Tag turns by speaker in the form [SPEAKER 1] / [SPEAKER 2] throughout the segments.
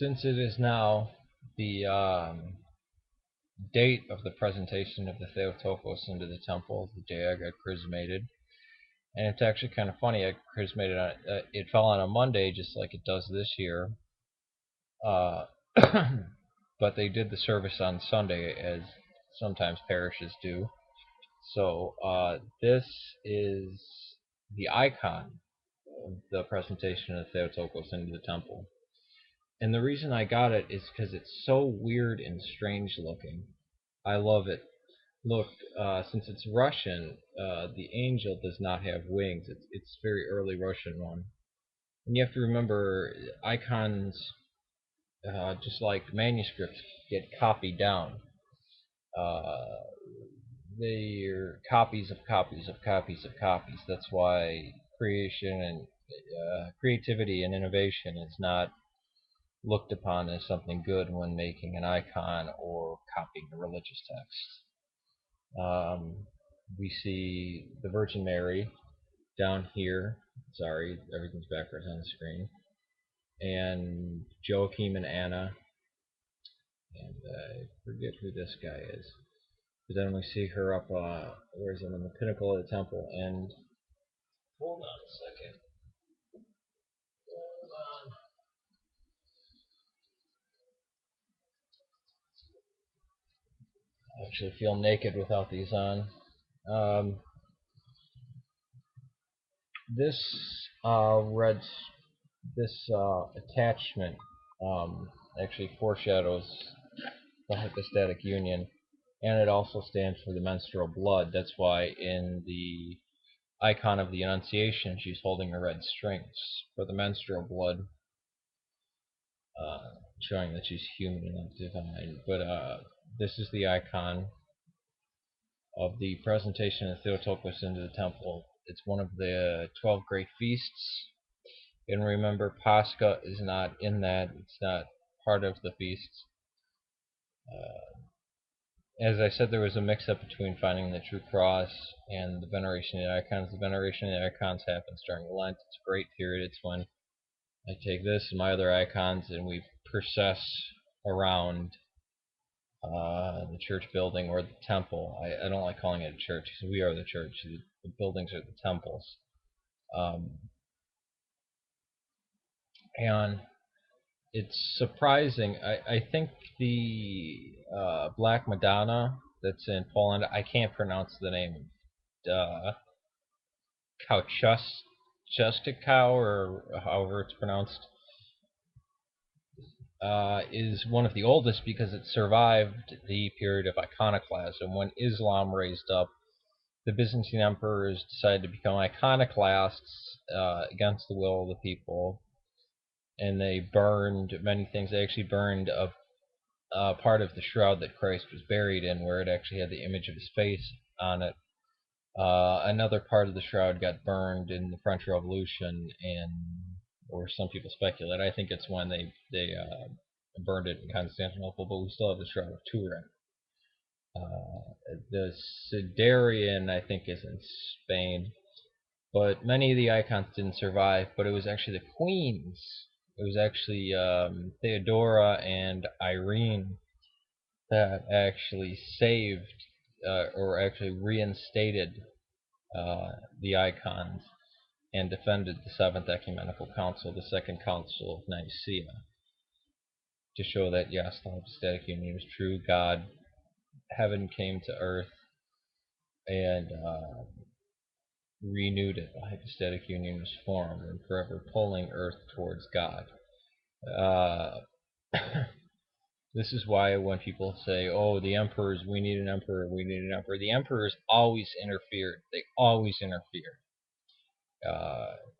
[SPEAKER 1] Since it is now the date of the presentation of the Theotokos into the temple, the day I got chrismated, and it's actually kind of funny. I chrismated on it fell on a Monday, just like it does this year. Uh, but they did the service on Sunday, as sometimes parishes do. So this is the icon of the presentation of Theotokos into the temple. And the reason I got it is because it's so weird and strange looking. I love it. Look, since it's Russian, the angel does not have wings. It's very early Russian one. And you have to remember, icons, just like manuscripts, get copied down. Uh, they're copies of copies of copies of copies. That's why creation and creativity and innovation is not looked upon as something good when making an icon or copying a religious text. We see the Virgin Mary down here. Sorry, everything's backwards on the screen. And Joachim and Anna. And I forget who this guy is. But then we see her up, where is it, on the pinnacle of the temple. And hold on a second. Hold on. I actually feel naked without these on. Um, this attachment actually foreshadows the hypostatic union, and it also stands for the menstrual blood. That's why in the icon of the Annunciation she's holding a red string for the menstrual blood, showing that she's human and not divine. But this is the icon of the presentation of Theotokos into the temple. It's one of the 12 great feasts. And remember, Pascha is not in that. It's not part of the feast. As I said, there was a mix-up between finding the true cross and the veneration of the icons. The veneration of the icons happens during Lent. It's a great period. It's when I take this and my other icons and we process around the church building or the temple. I don't like calling it a church because we are the church. The buildings are the temples. And it's surprising. I think the Black Madonna that's in Poland, I can't pronounce the name. Kauchustika, or however it's pronounced, is one of the oldest because it survived the period of iconoclasm. When Islam raised up, the Byzantine emperors decided to become iconoclasts against the will of the people, and they burned many things. They actually burned a part of the shroud that Christ was buried in, where it actually had the image of his face on it. Another part of the shroud got burned in the French Revolution, or some people speculate. I think it's when they burned it in Constantinople, but we still have the Shroud of Turin. The Siderian, I think, is in Spain, but many of the icons didn't survive. But it was actually the queens. It was actually Theodora and Irene that actually saved or actually reinstated the icons and defended the Seventh Ecumenical Council, the Second Council of Nicaea, to show that yes, the hypostatic union was true. God, heaven came to earth and renewed it. The hypostatic union was formed and forever pulling earth towards God. This is why when people say, oh, the emperors, we need an emperor, we need an emperor, the emperors always interfered. They always interfered.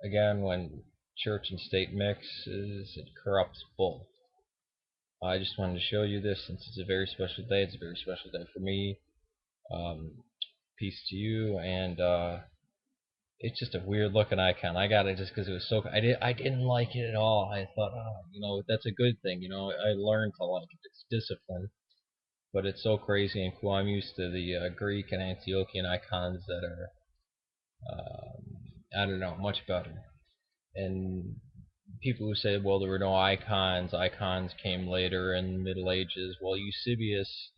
[SPEAKER 1] Again, when church and state mixes, it corrupts both. I just wanted to show you this since it's a very special day. It's a very special day for me. Peace to you, and it's just a weird looking icon. I got it just because it was so. I didn't like it at all. I thought, oh, that's a good thing. I learned to like it. It's discipline, but it's so crazy and cool. I'm used to the Greek and Antiochian icons that are, I don't know, much better. And people who say, well, there were no icons. Icons came later in the Middle Ages. Well, Eusebius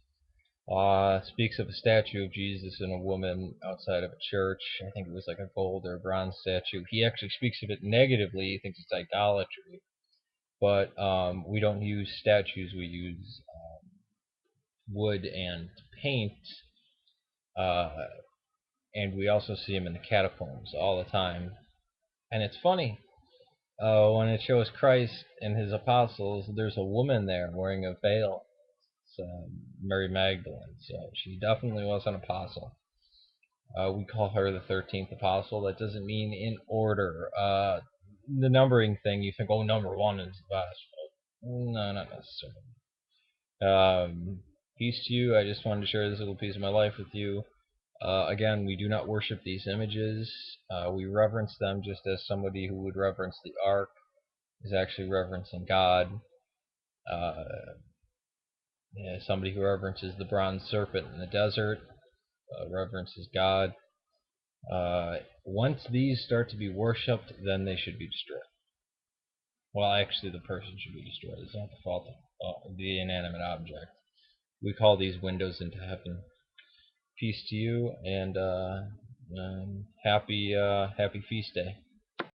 [SPEAKER 1] speaks of a statue of Jesus and a woman outside of a church. I think it was like a gold or a bronze statue. He actually speaks of it negatively. He thinks it's idolatry. But we don't use statues. We use wood and paint. Uh, and we also see him in the catacombs all the time. And it's funny. When it shows Christ and his apostles, there's a woman there wearing a veil. It's Mary Magdalene. So she definitely was an apostle. We call her the 13th apostle. That doesn't mean in order. The numbering thing, you think, oh, number one is the best. No, not necessarily. Peace to you. I just wanted to share this little piece of my life with you. Again, we do not worship these images. We reverence them just as somebody who would reverence the ark is actually reverencing God. Uh, yeah, somebody who reverences the bronze serpent in the desert reverences God. Once these start to be worshipped, then they should be destroyed. Well, actually, the person should be destroyed. It's not the fault of the inanimate object. We call these windows into heaven. Peace to you, and happy feast day.